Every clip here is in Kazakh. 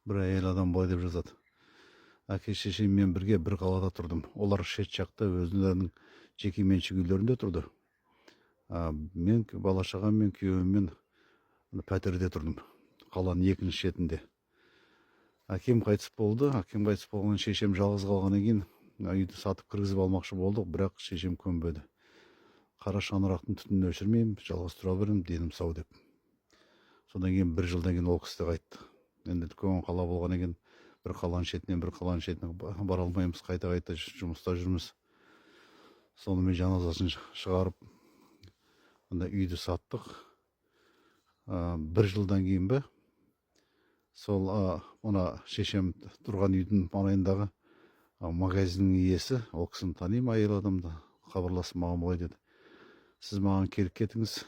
бір әйел адам былай деп жазады: әке шешеммен бірге бір қалада тұрдым. Олар шет жақта өздерінің жеке меншік үйлерінде тұрды. Мен бала шағаммен күйеуіммен пәтерде тұрдым, қаланың екінші шетінде. Әкем қайтыс болды. Әкем қайтыс болған, шешем жалғыз қалғаннан кейін үйді сатып кіргізіп алмақшы болдық, бірақ шешем көнбеді. Қара шаңырақтың түтінін өшірмеймін, жалғыз тұра беремін, денім сау деп. Содан кейін бір жылдан кейін ол кісі де қайтты. Енді үлкен қала болғаннан кейін бір қаланың шетінен бір қаланың шетіне бара алмаймыз, қайта жұмыста жүрміз. Сонымен жаназасын шығарып, үйді саттық. Бір жылдан кейін бе, сол мына шешем тұрған үйдің маңайындағы магазиннің иесі, ол кісіні танимын, әйел адамды, хабарласып маған былай деді: сіз маған келіп кетіңіз,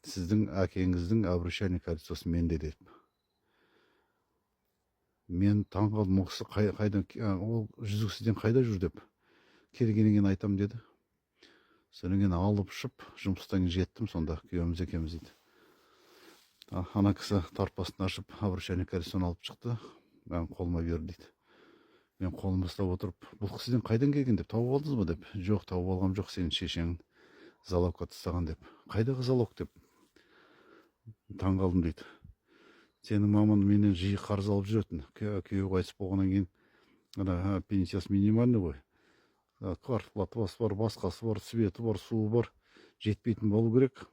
сіздің әкеңіздің обручальный кольцосы менде деп. Мен таң қалдым, ол кісі қайдан, ол жүзік сізден қайда жүр деп. Келгеннен кейін айтам деді. Содан кейін алып ұшып, жұмыстан жеттім, сонда күйеуіміз екеуміз дейді. Ана кісі тарпасын ашып, обручальный кольцоны алып шықты, мен қолыма берді дейді. Мен қолымды ұстап отырып: бұл сізден қайдан келген деп, тауып алдыңыз ба деп. Жоқ, тауып алғам жоқ, сенің шешең залогқа тастаған деп. Қайдағы залог деп. Таң қалдым дейді. Сенің маман менен жиі қарыз алып жүретін. Күйеуі қайтыс болғаннан кейін ана пенсиясы минимальный ғой. Квартплатасы бар, басқасы бар, светі бар, суы бар, жетпейтін болу керек.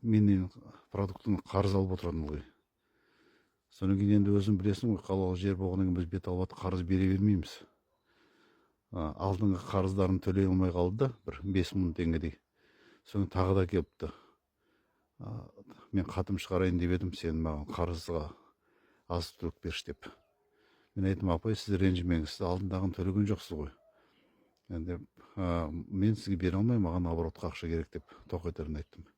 Менен продуктын қарыз алып отыратын ғой. Содан кейін енді өзің білесің ғой, қалалы жер болғаннан кейін біз бет алып қарыз бере бермейміз. Алдыңғы қарыздарын төлей алмай қалды да, бір 5.000 теңгедей. Соны тағы да келіпті. Мен қатым шығарайын деп едім, сен маған қарызға азық түлік берші деп. Мен айттым: апай, сіз ренжімеңіз, сіз алдындағын төлеген жоқсыз ғой. Енді мен сізге бере алмаймын, маған оборотқа ақша керек деп тоқетерін айттым.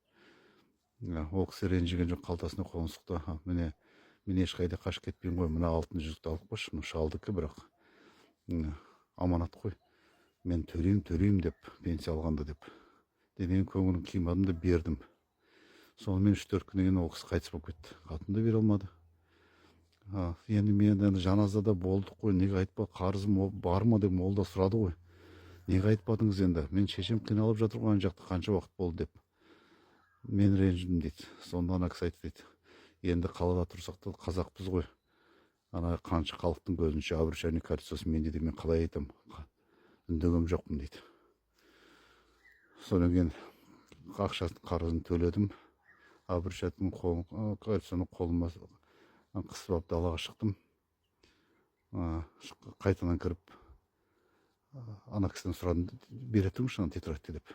Ол кісі ренжіген жоқ, қалтасына қолын сұқты: міне, мен ешқайда қашып кетпеймін ғой, мына алтын жүзікті алып қойшы, мына шалдікі, бірақ аманат қой, мен төлеймін деп, пенсия алғанда деп. Денең көңілін қимадым да бердім. Сонымен 3-4 күннен кейін ол кісі қайтыс болып кетті. Қатын да бере алмады. Енді мен жаназада болдық қой, неге айтпа, қарызым бар ма деп молда сұрады ғой. Неге айтпадыңыз енді? Мен шешем қиналып жатыр ғой, ана жақта қанша уақыт болды деп. Мен ренжідім дейді. Сонда ана кісі айтты дейді: енді қалада тұрсақ та қазақпыз ғой. Ана қанша халықтың көзінше обручальный кольцосы менде деп мен қалай айтам? Үндегем жоқпын дейді. Содан кейін ақшасын қарызын төледім. Обручальный кольцоны қолыма қысып алып далаға шықтым. Қайтадан кіріп ана кісіден сұрадым: бере тұрыңызшы ана тетрадьты деп.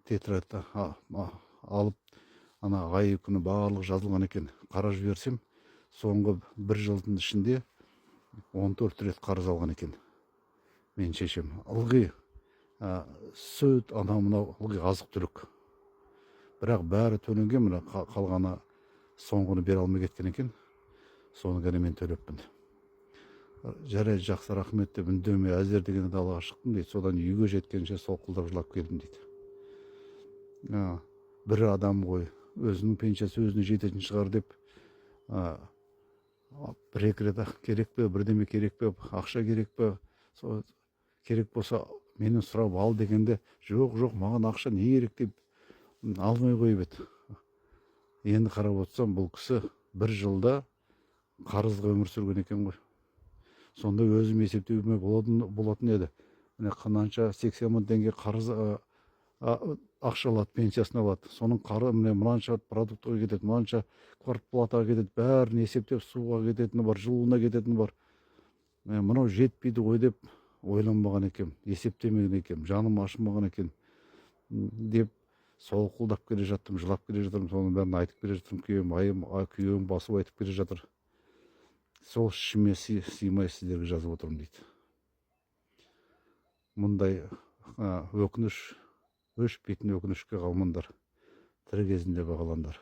Тетрадьты алып, ана ай күні барлық жазылған екен. Қарап жіберсем, соңғы бір жылдың ішінде 14 рет қарыз алған екен. Мен шешем ылғи сүт, анау мынау ылғи азық түлік. Бірақ бәрі төленген, мына қалғаны соңғыны бере алмай кеткен екен. Соны ғана мен төлеппін. Жарайды, жақсы, рахмет деп үндемей әзер дегенде далаға шықтым дейді. Содан үйге жеткенше солқылдап жылап келдім дейді. Бір адам ғой, өзінің пенсиясы өзіне жететін шығар деп, бір-екі рет керек пе, бірдеме керек пе, ақша керек пе, керек болса менен сұрап ал дегенде, жоқ, маған ақша не керек деп алмай қойып еді. Енді қарап отырсам, бұл кісі бір жылда қарызға өмір сүрген екен ғой. Сонда өзім есептеуіме болатын еді. Міне қанша 80 мың теңге қарыз ақша алады, пенсиясын алады. Соның қары міне мынанша продуктқа кетеді, мынанша квартплатаға кетеді, бәрін есептеп, суға кететіні бар, жылуына кететіні бар. Мынау жетпейді ғой деп ойланбаған екем, есептемеген екем, жаным ашымаған екен деп солқылдап келе жаттым, жылап келе жатырмын. Соның бәрін айтып келе жатырмын. Күйеуім басып айтып келе жатыр. Сол ішіме сыймай сіздерге жазып отырмын дейді. Мұндай өкініш, өшпейтін өкінішке қалмаңдар. Тірі кезінде бағалаңдар.